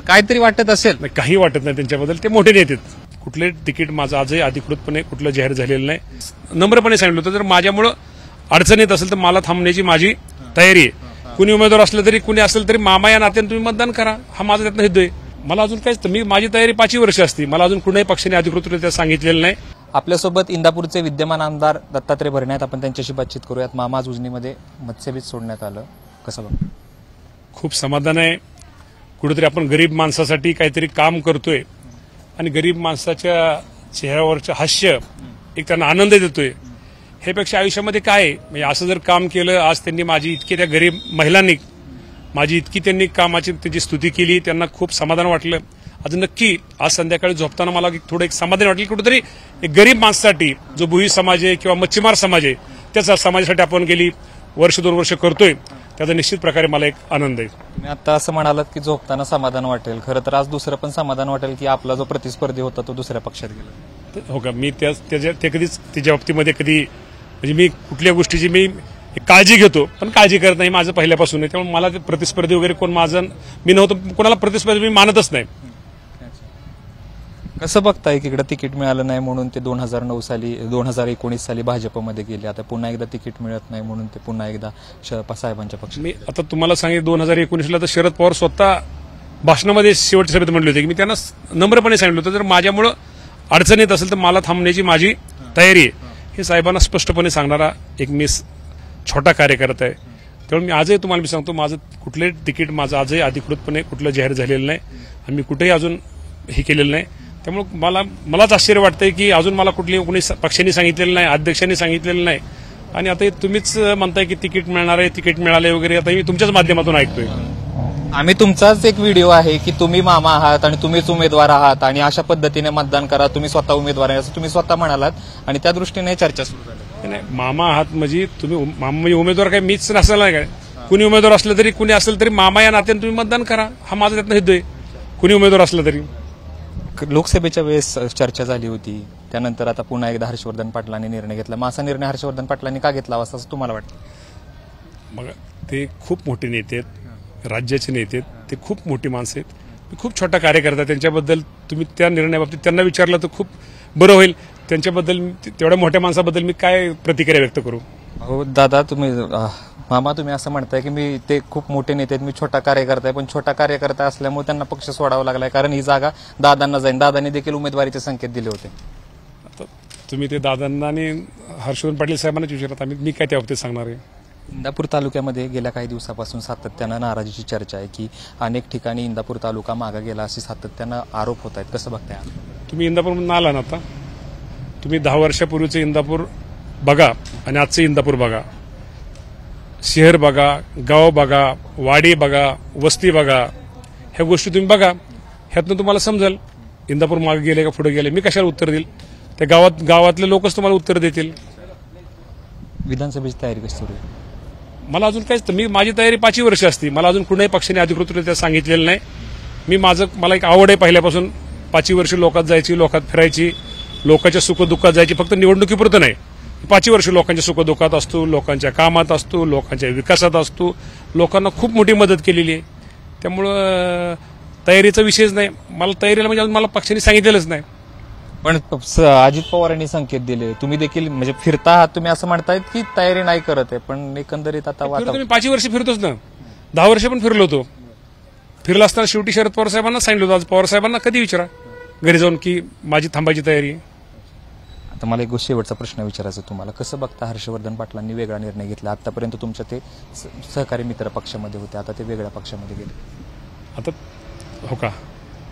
काहीतरी वाटत असेल? नाही, काही वाटत नाही त्यांच्याबद्दल. ते मोठे नेते. कुठले तिकीट माझं आजही अधिकृतपणे कुठलं जाहीर झालेलं नाही. नम्रपणे सांगितलं होतं, जर माझ्यामुळं अडचण येत असेल तर मला थांबण्याची माझी तयारी आहे. कुणी उमेदवार असलं तरी कुणी असेल तरी मामा या नात्याने तुम्ही मतदान करा, हा माझा त्यातनं हेतू आहे. मला अजून काहीच, मी माझी तयारी 5 वर्ष असते. मला अजून कुणाही पक्षाने अधिकृतरित्या सांगितलेलं नाही. आपल्यासोबत इंदापूरचे विद्यमान आमदार दत्तात्रय भरणे आहेत. आपण त्यांच्याशी बातचीत करूयात. मामा आज उजनीमध्ये मत्स्यबीज सोडण्यात आलं, कसं बघ? खूप समाधान आहे. कुठेतरी आपण गरीब माणसासाठी काहीतरी काम करतोय आणि गरीब माणसाच्या चेहऱ्यावरचं हास्य एक त्यांना आनंद देतोय. हे पेक्षा आयुष्यामध्ये काय आहे? म्हणजे असं जर काम केलं, आज त्यांनी माझी इतकी, त्या गरीब महिलांनी माझी इतकी त्यांनी कामाची त्याची स्तुती केली, त्यांना खूप समाधान वाटलं. आज नक्की आज संध्याकाळी झोपताना मला थोडं एक समाधान वाटलं. कुठेतरी एक गरीब माणसासाठी, जो भुई समाज आहे किंवा मच्छीमार समाज आहे, त्याचा समाजासाठी आपण गेली 1-2 वर्ष करतोय, त्याचा निश्चित प्रकारे मला एक आनंद आहे. तुम्ही आता असं म्हणालात की झोपताना समाधान वाटेल, खरं तर आज दुसरं पण समाधान वाटेल की आपला जो प्रतिस्पर्धी होता तो दुसऱ्या पक्षात गेला. हो का? मी ते कधीच त्याच्या बाबतीमध्ये कधी, म्हणजे मी कुठल्या गोष्टीची मी काळजी घेतो पण काळजी करत नाही, माझं पहिल्यापासून आहे. त्यामुळे मला ते प्रतिस्पर्धी वगैरे कोण माझं, मी नव्हतं कोणाला प्रतिस्पर्धी मी मानतच नाही. कसं बघताय की इकडे तिकीट मिळालं नाही म्हणून ते 2019 साली भाजपमध्ये गेले, आता पुन्हा एकदा तिकीट मिळत नाही म्हणून ते पुन्हा एकदा साहेबांच्या पक्ष. मी आता तुम्हाला सांगितलं 2019ला तर शरद पवार स्वतः भाषणामध्ये शेवटच्या सभेत म्हणले होते की मी त्यांना नम्रपणे सांगितलं होतं, जर माझ्यामुळं अडचण येत असेल तर मला थांबण्याची माझी तयारी आहे. हे साहेबांना स्पष्टपणे सांगणारा एक मी छोटा कार्यकर्ता आहे. त्यामुळे मी आजही तुम्हाला मी सांगतो, माझं कुठले तिकीट माझं आजही अधिकृतपणे कुठलं जाहीर झालेलं नाही आणि मी कुठेही अजून हे केलेलं नाही. त्यामुळे मलाच आश्चर्य वाटतंय की अजून मला कोणी पक्षांनी सांगितलेलं नाही, अध्यक्षांनी सांगितलेलं नाही. आणि आता तुम्हीच म्हणताय की तिकीट मिळणार आहे, तिकीट मिळाले वगैरे, आता मी तुमच्याच माध्यमातून ऐकतोय. आम्ही तुमचाच एक व्हिडिओ आहे की तुम्ही मामा आहात आणि तुम्हीच उमेदवार आहात आणि अशा पद्धतीने मतदान करा, तुम्ही स्वतः उमेदवार आहे असं तुम्ही स्वतः म्हणालात आणि त्या दृष्टीने चर्चा सुरू झाली. नाही, मामा आहात म्हणजे तुम्ही मामा म्हणजे उमेदवार काय मीच नसेल नाही काय? कुणी उमेदवार असलं तरी कुणी असेल तरी मामा या नात्याने तुम्ही मतदान करा, हा माझा त्यातनं हेतू आहे. कुणी उमेदवार असलं तरी. लोकसभेच्या वेळेस चर्चा झाली होती, त्यानंतर आता पुन्हा एकदा हर्षवर्धन पाटलांनी निर्णय घेतला. मग असा निर्णय हर्षवर्धन पाटलांनी का घेतला असं तुम्हाला वाटतं? मग ते खूप मोठे नेते आहेत, राज्याचे नेते आहेत, ते खूप मोठी माणसं आहेत. मी खूप छोटा कार्यकर्ता, त्यांच्याबद्दल तुम्ही त्या निर्णयाबाबतीत त्यांना विचारलं तर खूप बरं होईल. त्यांच्याबद्दल, तेवढ्या मोठ्या माणसाबद्दल मी काय प्रतिक्रिया व्यक्त करू? हो दादा, मामा तुम्ही असं म्हणताय की मी ते खूप मोठे नेते आहेत, मी छोटा कार्यकर्ता आहे, पण छोटा कार्यकर्ता असल्यामुळे त्यांना पक्ष सोडावा लागलाय कारण ही जागा दादांना जाईल. दादांनी देखील उमेदवारीचे संकेत दिले होते. आता तुम्ही ते दादांना आणि हर्षवर्धन पाटील साहेबांनाच विचारत, मी काय त्या बाबतीत सांगणार आहे? इंदापूर तालुक्यामध्ये गेल्या काही दिवसापासून सातत्यानं नाराजीची चर्चा आहे की अनेक ठिकाणी इंदापूर तालुका मागे गेला असे सातत्यानं आरोप होत आहेत, कसं बघताय? तुम्ही इंदापूरमधून आला ना, आता तुम्ही 10 वर्षापूर्वीचं इंदापूर बघा आणि आजचं इंदापूर बघा. शहर बघा, गाव बघा, वाडी बघा, वस्ती बघा, ह्या गोष्टी तुम्ही बघा. ह्यातनं तुम्हाला समजेल इंदापूर मागे गेले का पुढे गेले. मी कशाला उत्तर देईल? त्या गावातले लोकच तुम्हाला उत्तर देतील. विधानसभेची तयारी कशी सुरू आहे? मला अजून काहीच, मी माझी तयारी 5 वर्ष असते. मला अजून कुणाही पक्षाने अधिकृतरित्या सांगितलेलं नाही. मला एक आवड आहे पहिल्यापासून. 5 वर्ष लोकात जायची, लोकात फिरायची, लोकांच्या सुखदुःखात जायची. फक्त निवडणुकीपुरतं नाही, 5 वर्ष लोकांच्या सुखदुःखात असतो, लोकांच्या कामात असतो, लोकांच्या विकासात असतो. लोकांना खूप मोठी मदत केलेली आहे. त्यामुळं तयारीचा विषयच नाही. मला तयारीला म्हणजे मला पक्षाने सांगितलेलंच नाही. पण अजित पवारांनी संकेत दिले, तुम्ही देखील म्हणजे फिरता आहात, तुम्ही असं म्हणतायत की तयारी नाही करत आहे, पण एकंदरीत आता मी 5 वर्ष फिरतोच ना, 10 वर्ष पण फिरलो होतो. फिरला असताना शेवटी शरद पवार साहेबांना सांगितलं होतं. आज पवार साहेबांना कधी विचारा घरी जाऊन की माझी थांबायची तयारी. आता मला एक शेवटचा प्रश्न विचारायचा तुम्हाला, कसं बघता हर्षवर्धन पाटलांनी वेगळा निर्णय घेतला? आतापर्यंत तुमच्या ते सहकारी मित्र पक्षामध्ये होते, आता ते वेगळ्या पक्षामध्ये गेले. आता हो का,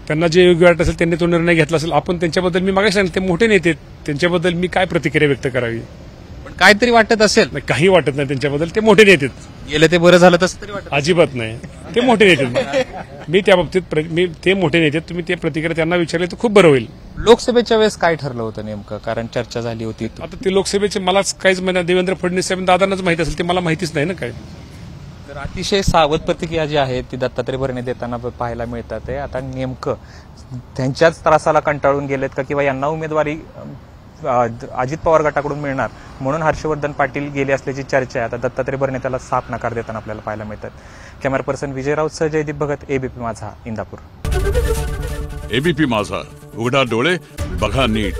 त्यांना जे योग्य वाटत असेल त्यांनी तो निर्णय घेतला असेल. आपण त्यांच्याबद्दल, मी मागे सांगितलं, ते मोठे नेते, त्यांच्याबद्दल मी काय प्रतिक्रिया व्यक्त करावी? पण काहीतरी वाटत असेल? काही वाटत नाही त्यांच्याबद्दल. ते मोठे नेते गेले, ते बरं झालं तसं तरी वाटत अजिबात नाही. ते मोठे नेते, मी त्या बाबतीत ते मोठे नेते, तुम्ही ते प्रतिक्रिया त्यांना विचारले तर खूप बरं होईल. लोकसभेच्या वेळेस काय ठरलं होतं नेमकं? कारण चर्चा झाली होती. आता ते लोकसभेचे मलाच काहीच माहिती, देवेंद्र फडणवीस साहेब दादांनाच माहिती असेल, ते मला माहितीच नाही ना काय. तर अतिशय सावध प्रतिक्रिया जी आहे ती दत्तात्रय भरणे देताना पाहायला मिळतात. आता नेमकं त्यांच्याच त्रासाला कंटाळून गेलेत का किंवा यांना उमेदवारी अजित पवार गटाकडून मिळणार म्हणून हर्षवर्धन पाटील गेले असल्याची चर्चा आहे. आता दत्तात्रय भरणे त्याला साफ नकार देताना आपल्याला पाहायला मिळतात. कॅमेरा पर्सन विजय राऊत सह जयदीप भगत, एबीपी माझा, इंदापूर. एबीपी माझा, उघडा डोळे बघा नीट.